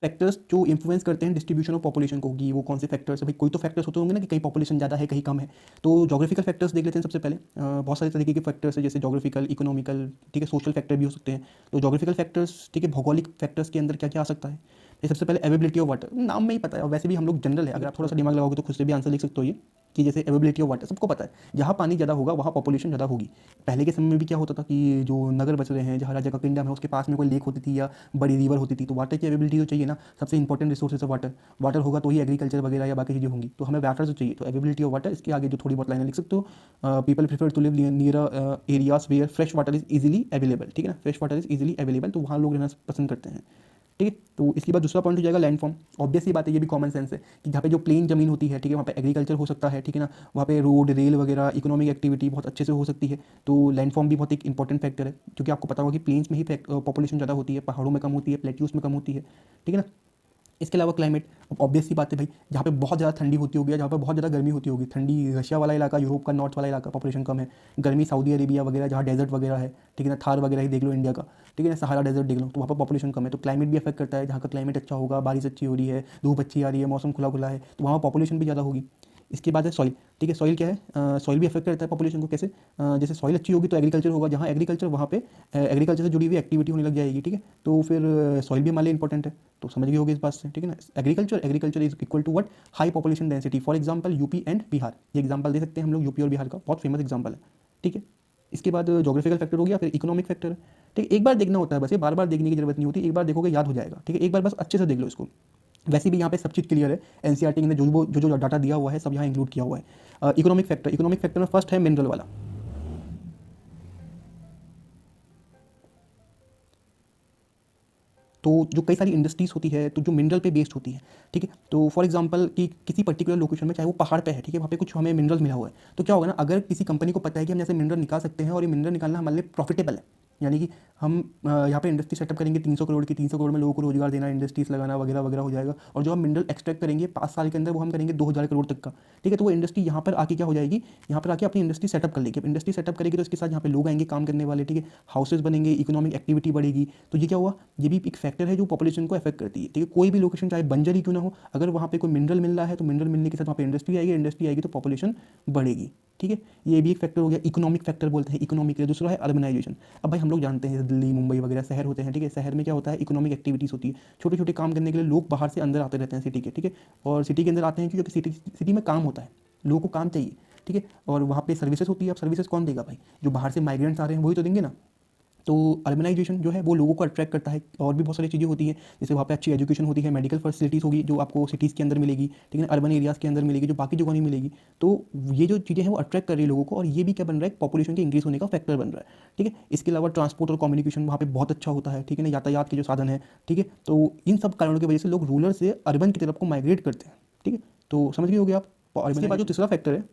Factors जो influence करते हैं डिस्ट्रीब्यूशन ऑफ पॉपुलेशन को, कि वो कौन से फैक्टर्स है भाई। कोई तो फैक्टर्स होते होंगे ना कि कहीं पॉपुलेशन ज़्यादा है कहीं कम है। तो जोग्राफिकल फैक्टर्स देख लेते हैं सबसे पहले। बहुत सारे तरीके के फैक्टर्स है, जैसे जोग्राफिकल, इकोनॉमिकल, ठीक है, सोशल फैक्टर भी हो सकते हैं। तो जोग्राफिकल फैक्टर्स, ठीक है, भौगोलिक फैक्टर्स के अंदर क्या क्या आ सकता है। ये सबसे पहले अवेबिलिटी ऑफ वाटर, नाम में ही पता है, और वैसे भी हम लोग जनरल है, अगर आप थोड़ा सा दिमाग लगाओगे तो खुद से भी आंसर लिख सकते हो ये, कि जैसे अवेबिलिटी ऑफ वाटर सबको पता है, जहाँ पानी ज़्यादा होगा वहाँ पॉपुलेशन ज़्यादा होगी। पहले के समय में भी क्या होता था कि जो नगर बस रहे हैं, जहाँ राजा का किंगडम है, उसके पास में कोई लेक होती थी या बड़ी रिवर होती थी, तो वाटर की अवेबिलिटी तो चाहिए ना। सबसे important resources of water, water होगा तो ही एग्रीकल्चर वगैरह या बाकी चीज़ें होंगी, तो हमें वाटर तो चाहिए। तो अवेबिलिटी ऑफ वाटर, इसके आगे जो थोड़ी बहुत लाइनें लिख सकते हो, people prefer to live near areas where fresh water is easily available, ठीक है ना, fresh water is easily available, तो वहाँ लोग रहना पसंद करते हैं, ठीक है। तो इसके बाद दूसरा पॉइंट हो जाएगा लैंड फॉर्म। ऑब्वियस ही बात है, ये भी कॉमन सेंस है कि जहाँ पे जो प्लेन जमीन होती है, ठीक है, वहाँ पे एग्रीकल्चर हो सकता है, ठीक है ना, वहाँ पे रोड, रेल वगैरह, इकोनॉमिक एक्टिविटी बहुत अच्छे से हो सकती है। तो लैंड फॉर्म भी बहुत एक इंपॉर्टेंट फैक्टर है, क्योंकि आपको पता होगा कि प्लेन्स में ही पॉपुलेशन ज़्यादा होती है, पहाड़ों में कम होती है, प्लेट्यूज में कम होती है, ठीक है ना। इसके अलावा क्लाइमेट, अब ऑब्वियस सी बात है भाई, जहाँ पे बहुत ज़्यादा ठंडी होती होगी या जहाँ पे बहुत ज़्यादा गर्मी होती होगी, ठंडी रशिया वाला इलाका, यूरोप का नॉर्थ वाला इलाका, पॉपुलेशन कम है। गर्मी सऊदी अरेबिया वगैरह, जहाँ डेजर्ट वगैरह है, ठीक है ना, थार वगैरह ही देख लो इंडिया का, ठीक है ना, सहारा डेजर्ट देख लो, तो वहाँ पर पॉपुलेशन कम है। तो क्लाइमेट भी अफेक्ट करता है, जहाँ का क्लाइमेट अच्छा होगा, बारिश अच्छी हो रही है, धूप अच्छी आ रही है, मौसम खुला खुला है, तो वहाँ पॉपुलेशन भी ज़्यादा होगी। इसके बाद है सॉइल, ठीक है, सॉइल क्या है, सॉइल भी अफेक्ट करता है पॉपुलेशन को। कैसे, जैसे सॉइल अच्छी होगी तो एग्रीकल्चर होगा, जहाँ एग्रीकल्चर वहाँ पे एग्रीकल्चर से जुड़ी हुई एक्टिविटी होने लग जाएगी, ठीक है। तो फिर सॉइल भी हमारे लिए इंपॉर्टेंट है, तो समझ गए होगे इस बात से, ठीक है ना। Agriculture is equal to what, high population density. For example UP and Bihar, ये एग्जांपल दे सकते हैं हम लोग, यूपी और बिहार का बहुत फेमस एग्जांपल है, ठीक है। इसके बाद जोग्राफिकल फैक्टर हो गया, फिर इकोनॉमिक फैक्टर, ठीक है। एक बार देखना होता है बस, ये बार बार देखने की जरूरत नहीं होती, एक बार देखोगे याद हो जाएगा, ठीक है, एक बार बस अच्छे से देख लो इसको। वैसे भी यहाँ पे सब चीज़ क्लियर है, एनसीईआरटी ने जो डाटा दिया हुआ है सब यहाँ इंक्लूड किया हुआ है। इकोनॉमिक फैक्टर में फर्स्ट है मिनरल वाला। तो जो कई सारी इंडस्ट्रीज़ होती है तो जो मिनरल पे बेस्ड होती है, ठीक है। तो फॉर एग्जांपल कि किसी पर्टिकुलर लोकेशन में, चाहे वो पहाड़ पे है, ठीक है, वहाँ पे कुछ हमें मिनरल मिला हुआ है, तो क्या होगा ना, अगर किसी कंपनी को पता है कि हम ऐसे मिनरल निकाल सकते हैं और ये मिनरल निकालना हमारे लिए प्रॉफिटेबल है, यानी कि हम यहाँ पे इंडस्ट्री सेटअप करेंगे 300 करोड़ की, 300 करोड़ में लोगों को रोजगार देना, इंडस्ट्रीज लगाना वगैरह वगैरह हो जाएगा, और जो हम मिनरल एक्सट्रैक्ट करेंगे 5 साल के अंदर वो हम करेंगे 2000 करोड़ तक का, ठीक है। तो वो इंडस्ट्री यहाँ पर आके क्या हो जाएगी, यहाँ पर आके अपनी इंडस्ट्री सेटअप कर लेगी। इंडस्ट्री सेटअप करेगी तो इसके साथ यहाँ पे लोग आएंगे काम करने वाले, ठीक है, हाउसेज बनेंगे, इकोनॉमिक एक्टिविटी बढ़ेगी। तो ये क्या हुआ, ये भी एक फैक्टर है जो पॉपुलेशन को अफेक्ट करती है, ठीक है। कोई भी लोकेशन चाहे बंजर ही क्यों ना हो, अगर वहाँ पे कोई मिनरल मिल रहा है तो मिनरल मिलने के साथ वहाँ पे इंडस्ट्री आएगी तो पॉपुलेशन बढ़ेगी, ठीक है। ये भी एक फैक्टर हो गया, इकोनॉमिक फैक्टर बोलते हैं इकोनॉमिक। दूसरा है अर्बनाइजेशन। अब भाई हम लोग जानते हैं दिल्ली मुंबई वगैरह शहर होते हैं, ठीक है, शहर में क्या होता है, इकोनॉमिक एक्टिविटीज़ होती है, छोटे छोटे काम करने के लिए लोग बाहर से अंदर आते रहते हैं सिटी के, ठीक है। और सिटी के अंदर आते हैं क्योंकि सिटी में काम होता है, लोगों को काम चाहिए, ठीक है। और वहाँ पे सर्विसेज होती है, अब सर्विसेज कौन देगा भाई, जो बाहर से माइग्रेंट्स आ रहे हैं वही तो देंगे ना। तो अर्बनाइजेशन जो है वो लोगों को अट्रैक्ट करता है, और भी बहुत सारी चीज़ें होती हैं, जैसे वहाँ पे अच्छी एजुकेशन होती है, मेडिकल फैसिलिटीज़ होगी जो आपको सिटीज़ के अंदर मिलेगी, ठीक है ना, अर्बन एरियाज़ के अंदर मिलेगी, जो बाकी जगहों नहीं मिलेगी। तो ये जो चीज़ें हैं वो अट्रैक्ट कर रही है लोगों को, और ये भी क्या बन रहा है, पॉपुलेशन के इंक्रीज़ होने का फैक्टर बन रहा है, ठीक है। इसके अलावा ट्रांसपोर्ट और कम्युनिकेशन वहाँ पे बहुत अच्छा होता है, ठीक है ना, यातायात के जो साधन है, ठीक है। तो इन सब कारणों की वजह से लोग रूरल से अर्बन की तरफ को माइग्रेट करते हैं, ठीक है। तो समझ गए होगे आप। इसके बाद जो तीसरा फैक्टर है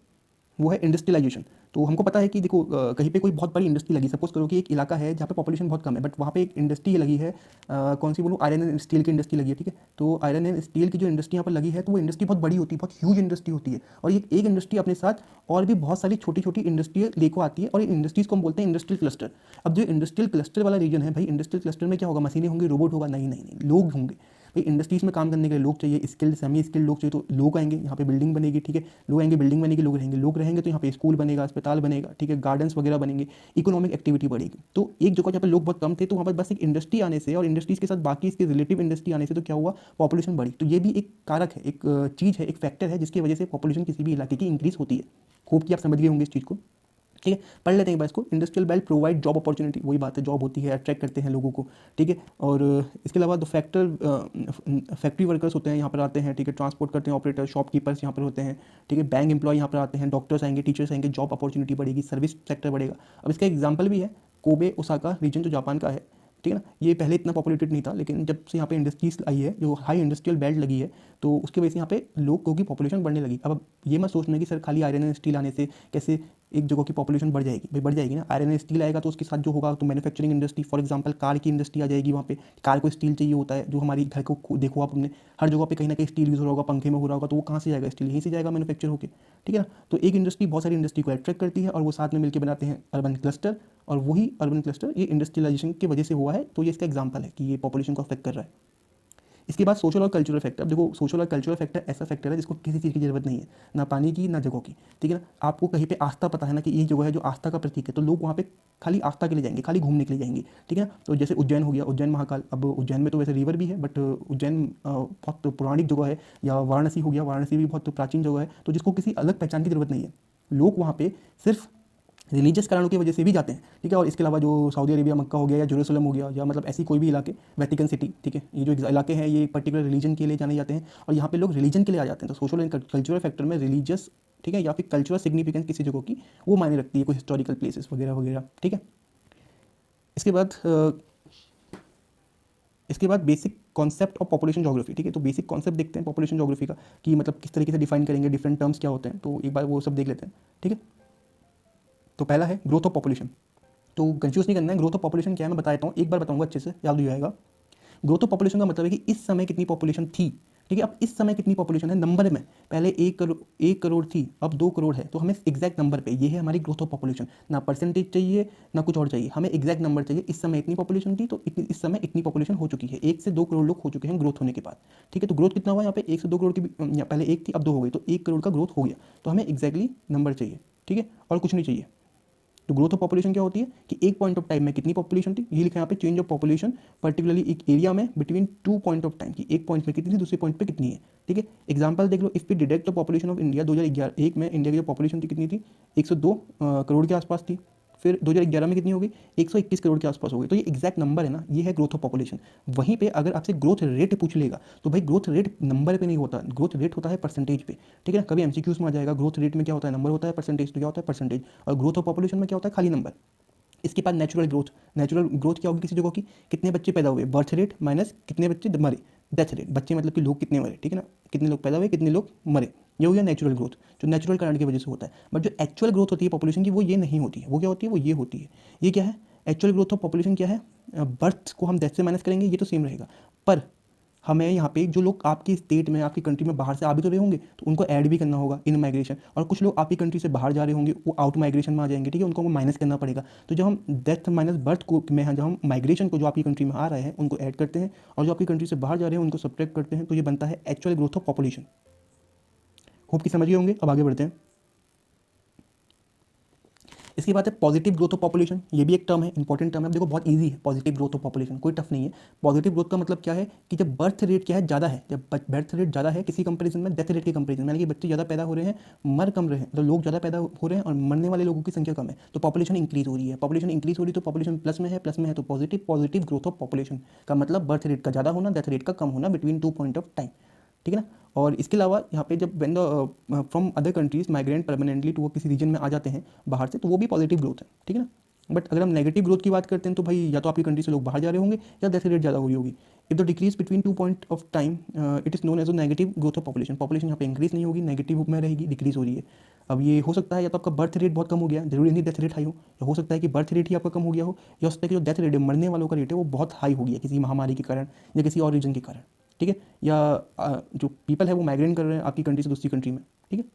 वो है इंडस्ट्रियलाइजेशन। तो हमको पता है कि देखो, कहीं पे कोई बहुत बड़ी इंडस्ट्री लगी, सपोज करो कि एक इलाका है जहाँ पे पॉपुलेशन बहुत कम है, बट वहाँ पे एक इंडस्ट्री लगी है, कौन सी बोलूँ, आयरन एंड स्टील की इंडस्ट्री लगी है, ठीक है। तो आयरन एंड स्टील की जो इंडस्ट्री यहाँ पर लगी है, तो वो इंडस्ट्री बहुत बड़ी होती है, बहुत ह्यूज इंडस्ट्री होती है, और ये एक इंडस्ट्री अपने साथ और भी बहुत सारी छोटी छोटी इंडस्ट्री लेकर आती है, और इन इंडस्ट्रीज़ को हम बोलते हैं इंडस्ट्रियल क्लस्टर। अब जो इंडस्ट्रियल क्लस्टर वाला रीजन है भाई, इंडस्ट्रियल क्लस्टर में क्या होगा, मशीनें होंगी, रोबोट होगा, नहीं नहीं नहीं, लोग होंगे भाई। इंडस्ट्रीज में काम करने के लिए लोग चाहिए, स्किल्ड सेमी स्किल्ड लोग चाहिए, तो लोग आएंगे यहाँ पे, बिल्डिंग बनेगी, ठीक है, लोग आएंगे, बिल्डिंग बनेगी, लोग रहेंगे तो यहाँ पे स्कूल बनेगा, अस्पताल बनेगा, ठीक है, गार्डन्स वगैरह बनेंगे, इकोनॉमिक एक्टिविटी बढ़ेगी। तो एक जगह जहाँ पे लोग बहुत कम थे, तो वहाँ पर बस एक इंडस्ट्री आने से और इंडस्ट्रीज के साथ बाकी इसके रिलेटिव इंडस्ट्री आने से तो क्या हुआ, पॉपुलेशन बढ़ी। तो ये भी एक कारक है, एक चीज़ है, एक फैक्टर है जिसकी वजह से पॉपुलेशन किसी भी इलाके की इंक्रीज होती है। होप कि आप समझ गए होंगे इस चीज़ को, ठीक है। पढ़ लेते हैं एक बार इसको। Industrial belt provide job opportunity, वही बात है, जॉब होती है, अट्रैक्ट करते हैं लोगों को, ठीक है। और इसके अलावा दो फैक्ट्री वर्कर्स होते हैं यहाँ पर आते हैं, ठीक है, ट्रांसपोर्ट करते हैं, ऑपरेटर, शॉपकीपर्स यहाँ पर होते हैं, ठीक है, बैंक एम्प्लॉय यहाँ पर आते हैं, डॉक्टर्स आएंगे, टीचर्स आएंगे, जॉब अपॉर्चुनिटी बढ़ेगी, सर्विस सेक्टर बढ़ेगा। अब इसका एग्जाम्पल भी है, कोबे ओसाका रीजन जो जापान का है, ठीक है ना। ये पहले इतना पॉपुलेटेड नहीं था, लेकिन जब से यहाँ पे इंडस्ट्रीज आई है, जो हाई इंडस्ट्रियल बेल्ट लगी है, तो उसकी वजह से यहाँ पे लोगों की पॉपुलेशन बढ़ने लगी। अब ये मत सोचना कि सर खाली आयरन एंड स्टील आने से कैसे एक जगह की पॉपुलेशन बढ़ जाएगी, भाई बढ़ जाएगी ना। आयरन एंड स्टील आएगा तो उसके साथ जो होगा, तो manufacturing industry, for example car की इंडस्ट्री आ जाएगी वहाँ पे। कार को स्टील चाहिए होता है, जो हमारी घर को देखो आप अपने, हर जगह पे कहीं ना कहीं स्टील यूज़ हो रहा होगा, पंखे में हो रहा होगा, तो वो कहाँ से जाएगा, स्टील यहीं से जाएगा मैन्युफैक्चर होकर, ठीक है ना। तो एक इंडस्ट्री बहुत सारी इंडस्ट्री को अट्रैक्ट करती है, और वो साथ में मिलकर बनाते हैं अर्बन क्लस्टर, और वही अर्बन क्लस्टर ये इंडस्ट्रियलाइजेशन की वजह से हुआ है। तो ये इसका एग्जाम्पल है कि ये पॉपुलेशन को अफेक्ट कर रहा है। इसके बाद सोशल और कल्चरल फैक्टर। देखो सोशल और कल्चरल फैक्टर ऐसा फैक्टर है जिसको किसी चीज़ की जरूरत नहीं है, ना पानी की ना जगह की, ठीक है ना। आपको कहीं पे आस्था पता है ना कि ये जगह है जो आस्था का प्रतीक है, तो लोग वहाँ पे खाली आस्था के लिए जाएंगे, खाली घूमने के लिए जाएंगे, ठीक है ना। तो जैसे उज्जैन हो गया, उज्जैन महाकाल। अब उज्जैन में तो वैसे रिवर भी है, बट उज्जैन बहुत पौराणिक जगह है। या वाराणसी हो गया, वाराणसी भी बहुत प्राचीन जगह है, तो जिसको किसी अलग पहचान की जरूरत नहीं है। लोग वहाँ पे सिर्फ रिलीजियस कारणों की वजह से भी जाते हैं, ठीक है। और इसके अलावा जो सऊदी अरेबिया, मक्का हो गया या जेरूसलम हो गया, या मतलब ऐसी कोई भी इलाके, वेटिकन सिटी, ठीक है, ये जो इलाके हैं ये पर्टिकुलर रिलीजन के लिए जाने जाते हैं, और यहाँ पे लोग रिलीजन के लिए आ जाते हैं। तो सोशल एंड कल्चरल फैक्टर में रिलीजियस, ठीक है, या फिर कल्चरल सिग्निफिकेंस किसी जगह की वो मायने रखती है, कोई हिस्टोरिकल प्लेसेस वगैरह वगैरह, ठीक है। इसके बाद basic concept of population geography, ठीक है। तो बेसिक कॉन्सेप्ट देखते हैं पॉपुलेशन ज्योग्राफी का, कि मतलब किस तरीके से डिफाइन करेंगे, डिफरेंट टर्म्स क्या होते हैं, तो एक बार वो सब देख लेते हैं, ठीक है। तो पहला है ग्रोथ ऑफ पॉपुलेशन। तो कंफ्यूज नहीं करना है, ग्रोथ ऑफ पॉपुलेशन क्या है मैं बता देता हूँ, एक बार बताऊंगा अच्छे से याद हो जाएगा। ग्रोथ ऑफ पॉपुलेशन का मतलब है कि इस समय कितनी पॉपुलेशन थी, ठीक है। अब इस समय कितनी पॉपुलेशन है नंबर में, पहले 1 करोड़ थी, अब 2 करोड़ है, तो हमें एग्जैक्ट नंबर पे, ये है हमारी ग्रोथ ऑफ पॉपुलेशन। ना परसेंटेज चाहिए ना कुछ और चाहिए, हमें एग्जैक्ट नंबर चाहिए। इस समय इतनी पॉपुलेशन थी, तो इस समय इतनी पॉपुलेशन हो चुकी है, 1 से 2 करोड़ लोग हो चुके हैं ग्रोथ होने के बाद, ठीक है। तो ग्रोथ कितना हुआ यहाँ पे, 1 से 2 करोड़ की पहले 1 थी अब 2 हो गई, तो 1 करोड़ का ग्रोथ हो गया, तो हमें एग्जैक्टली नंबर चाहिए, ठीक है, और कुछ नहीं चाहिए। तो ग्रोथ ऑफ पॉपुलेशन क्या होती है कि एक पॉइंट ऑफ टाइम में कितनी पॉपुलेशन थी, ये लिखा है यहाँ पे, चेंज ऑफ पॉपुलेशन पर्टिकुलरली एक एरिया में बिटवीन 2 पॉइंट ऑफ टाइम, की एक पॉइंट में कितनी थी, दूसरे पॉइंट पे कितनी है, ठीक है। एग्जांपल देख लो, if we deduct the population of India 2011 में इंडिया की जो पॉपुलेशन थी कितनी थी, 102 करोड़ के आसपास थी। फिर 2011 में कितनी हो गई, 121 करोड़ के आसपास हो गई। तो ये एग्जैक्ट नंबर है ना, ये है ग्रोथ ऑफ पॉपुलेशन। वहीं पे अगर आपसे ग्रोथ रेट पूछ लेगा तो भाई ग्रोथ रेट नंबर पे नहीं होता, ग्रोथ रेट होता है परसेंटेज पे, ठीक है ना। कभी एमसीक्यूज में आ जाएगा, ग्रोथ रेट में क्या होता है, नंबर होता है, परसेंटेज तो क्या होता है, परसेंटेज। और ग्रोथ ऑफ पॉपुलेशन में क्या होता है, खाली नंबर। इसके बाद नेचुरल ग्रोथ। नेचुरल ग्रोथ क्या होगी किसी जगह की, कितने बच्चे पैदा हुए, बर्थ रेट माइनस कितने बच्चे मरे, डेथ रेट। बच्चे मतलब कि लोग कितने मरे, ठीक है ना, कितने लोग पैदा हुए कितने लोग मरे, ये हो गया नेचुरल ग्रोथ, जो नेचुरल कारण की वजह से होता है। बट जो एक्चुअल ग्रोथ होती है पॉपुलेशन की, वो ये नहीं होती है। वो क्या होती है, वो ये होती है। ये क्या है, एक्चुअल ग्रोथ ऑफ पॉपुलेशन क्या है, बर्थ को हम डेथ से माइनस करेंगे, ये तो सेम रहेगा, पर हमें यहाँ पे जो लोग आपकी स्टेट में, आपकी कंट्री में बाहर से आ भी तो रहे होंगे, तो उनको ऐड भी करना होगा इन माइग्रेशन। और कुछ लोग आपकी कंट्री से बाहर जा रहे होंगे, वो आउट माइग्रेशन में आ जाएंगे, ठीक है, उनको माइनस करना पड़ेगा। तो जब हम डेथ माइनस बर्थ को में, जब हम माइग्रेशन को जो आपकी कंट्री में आ रहे हैं उनको ऐड करते हैं, और जो आपकी कंट्री से बाहर जा रहे हैं उनको सब्ट्रैक्ट करते हैं, तो ये बनता है actual growth of population. Hope कि समझ गए होंगे। अब आगे बढ़ते हैं। इसके बाद है पॉजिटिव ग्रोथ ऑफ पॉपुलेशन। ये भी एक टर्म है, इंपॉर्टेंट टर्म है। देखो बहुत इजी है, पॉजिटिव ग्रोथ ऑफ पॉपुलेशन कोई टफ नहीं है। पॉजिटिव ग्रोथ का मतलब क्या है कि जब बर्थ रेट क्या है, ज़्यादा है, जब बर्थ रेट ज़्यादा है किसी कंपेरिजन में डेथ रेट के कंपेरिजन, यानी कि बच्चे ज़्यादा पैदा हो रहे हैं, मर कम रहे हैं, तो लोग ज़्यादा पैदा हो रहे हैं और मरने वाले लोगों की संख्या कम है, तो पॉपुलेशन इंक्रीज हो रही है। पॉपुलेशन इंक्रीज हो रही है तो पॉपुलेशन प्लस में है, प्लस में है तो पॉजिटिव ग्रोथ ऑफ पॉपुलेशन का मतलब बर्थ रेट का ज़्यादा होना, डेथ रेट का कम होना बिटवीन 2 पॉइंट ऑफ टाइम, ठीक है ना। और इसके अलावा यहाँ पे जब when the from other countries migrant permanently to किसी रीजन में आ जाते हैं बाहर से, तो वो भी पॉजिटिव ग्रोथ है, ठीक है ना। बट अगर हम नेगेटिव ग्रोथ की बात करते हैं तो भाई या तो आपकी कंट्री से लोग बाहर जा रहे होंगे या डेथ रेट ज़्यादा हो रही होगी। If the decrease between 2 point of time it is known as a negative growth of population. Population यहाँ पे इंक्रीज नहीं होगी, नेगेटिव में रहेगी, डिक्रीज हो रही है। अब ये हो सकता है या तो आपका बर्थ रेट बहुत कम हो गया, जरूरी नहीं डेथ रेट हाई हो, या हो सकता है कि बर्थ रेट ही आपका कम हो गया हो, या हो सकता है कि जो डेथ रेट है, मरने वालों का रेट है, वो बहुत हाई हो गया किसी महामारी के कारण या किसी और रीजन के कारण, ठीक है। या जो पीपल है वो माइग्रेट कर रहे हैं आपकी कंट्री से दूसरी कंट्री में, ठीक है।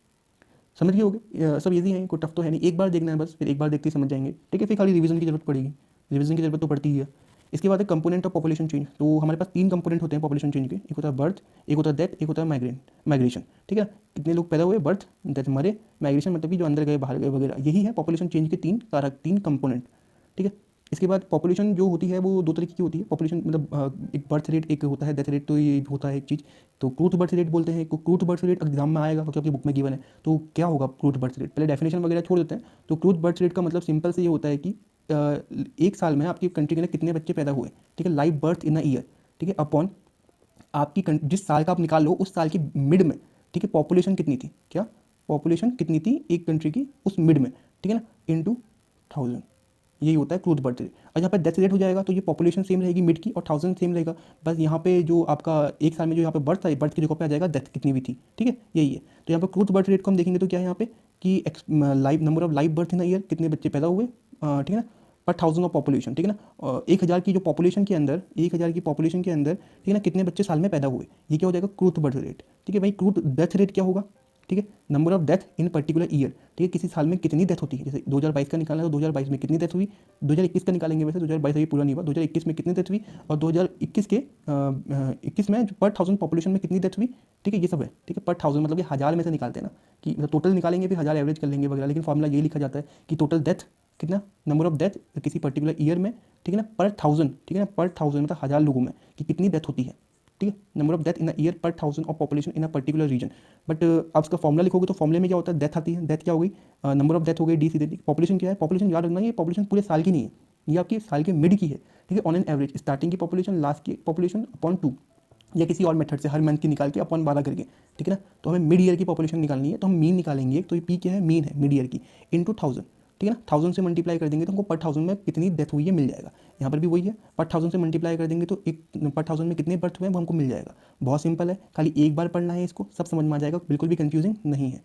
समझ गए होगे, सब इजी है, कोई टफ तो है नहीं। एक बार देखना है बस, फिर एक बार देखते ही समझ जाएंगे, ठीक है। फिर खाली रिवीजन की जरूरत पड़ेगी, रिवीजन की जरूरत तो पड़ती ही है। इसके बाद है कंपोनेंट ऑफ पॉपुलेशन चेंज। तो हमारे पास 3 कंपोनेंट होते हैं पॉपुलेशन चेंज के, एक होता है बर्थ, एक होता है डेथ, एक होता है माइग्रेशन, ठीक है। कितने लोग पैदा हुए, बर्थ, डेथ, मरे, माइग्रेशन मतलब कि जो अंदर गए बाहर गए वगैरह, यही है पॉपुलेशन चेंज के 3 कारक, 3 कंपोनेंट, ठीक है। इसके बाद पॉपुलेशन जो होती है वो 2 तरीके की होती है। पॉपुलेशन मतलब एक बर्थ रेट, एक होता है डेथ रेट, तो ये होता है एक चीज़, तो क्रूथ बर्थ रेट बोलते हैं। क्रूथ बर्थ रेट एग्जाम में आएगा क्योंकि आपकी बुक में गिवन है। तो क्या होगा क्रूथ बर्थ रेट, पहले डेफिनेशन वगैरह छोड़ देते हैं। तो क्रूथ बर्थ रेट का मतलब सिंपल से ये होता है कि एक साल में आपकी कंट्री के अंदर कितने बच्चे पैदा हुए, ठीक है, live birth in a year, ठीक है, अपॉन आपकी जिस साल का आप निकाल लो उस साल की मिड में, ठीक है, पॉपुलेशन कितनी थी, क्या पॉपुलेशन कितनी थी एक कंट्री की उस मिड में, ठीक है ना, इनटू 1000, यही होता है क्रूथ बर्थ रेट। और यहाँ पे डेथ रेट हो जाएगा तो ये पॉपुलेशन सेम रहेगी मिड की और 1000 सेम रहेगा, बस यहाँ पे जो आपका एक साल में जो यहाँ पे बर्थ था, बर्थ की जगह पे आ जाएगा डेथ कितनी भी थी, ठीक है, यही है। तो यहाँ पे क्रूथ बर्थ रेट को हम देखेंगे तो क्या है यहाँ पे कि live number of live birth in year, कितने बच्चे पैदा हुए, ठीक है ना, पर 1000 ऑफ पॉपुलेशन, ठीक है ना, 1000 की जो पॉपुलेशन के अंदर, 1000 की पॉपुलेशन के अंदर, ठीक है ना, कितने बच्चे साल में पैदा हुए, ये क्या हो जाएगा क्रूथ बर्थ रेट, ठीक है। भाई क्रूथ डेथ रेट क्या होगा, ठीक है। Number of death in particular year, ठीक है, किसी साल में कितनी डेथ होती है। जैसे 2022 का निकालना है तो 2022 में कितनी डेथ हुई, 2021 का निकालेंगे, वैसे 2022 अभी पूरा नहीं हुआ, 2021 में कितनी डेथ हुई, और 2021 के 21 में पर 1000 पॉपुलेशन में कितनी डेथ हुई, ठीक है, ये सब है। ठीक है, पर 1000 मतलब कि हज़ार में से निकालते हैं ना, कि मतलब टोटल निकालेंगे फिर हज़ार एवरेज कर लेंगे वगैरह, लेकिन फॉर्मूला ये लिखा जाता है कि टोटल डेथ कितना, नंबर ऑफ डेथ किसी पर्टिकुलर ईयर में, ठीक है ना, पर 1000, ठीक है ना, पर 1000 मतलब हज़ार लोगों में कि कितनी डेथ होती है, ठीक है, number of death in a year per 1000 of population in a particular region. But आप उसका फॉर्मूला लिखोगे तो फॉर्मूले में क्या होता है, डेथ आती है, डेथ क्या हो गई, नंबर ऑफ डेथ हो गई डी सीधे, पॉपुलेशन क्या है, पॉपुलेशन याद रखना, ये पॉपुलेशन पूरे साल की नहीं है, ये आपकी साल के मिड की है, ठीक है, ऑन एन एवरेज स्टार्टिंग की पॉपुलेशन लास्ट की पॉपुलेशन अपॉन 2, या किसी और मेथड से हर मंथ की निकाल के अपॉन 12 करके, ठीक है ना। तो हमें मिड ईयर की पॉपुलेशन निकालनी है, तो हम मीन निकालेंगे, तो ये पी क्या है, मीन है मिड ईयर की, इंटू 1000, ठीक है ना, 1000 से मल्टीप्लाई कर देंगे तो हमको पर 1000 में कितनी डेथ हुई है मिल जाएगा। यहाँ पर भी वही है, पर 1000 से मल्टीप्लाई कर देंगे तो एक पर 1000 में कितने बर्थ हुए हैं वो हमको मिल जाएगा। बहुत सिंपल है, खाली एक बार पढ़ना है, इसको सब समझ में आ जाएगा, बिल्कुल भी कंफ्यूजिंग नहीं है।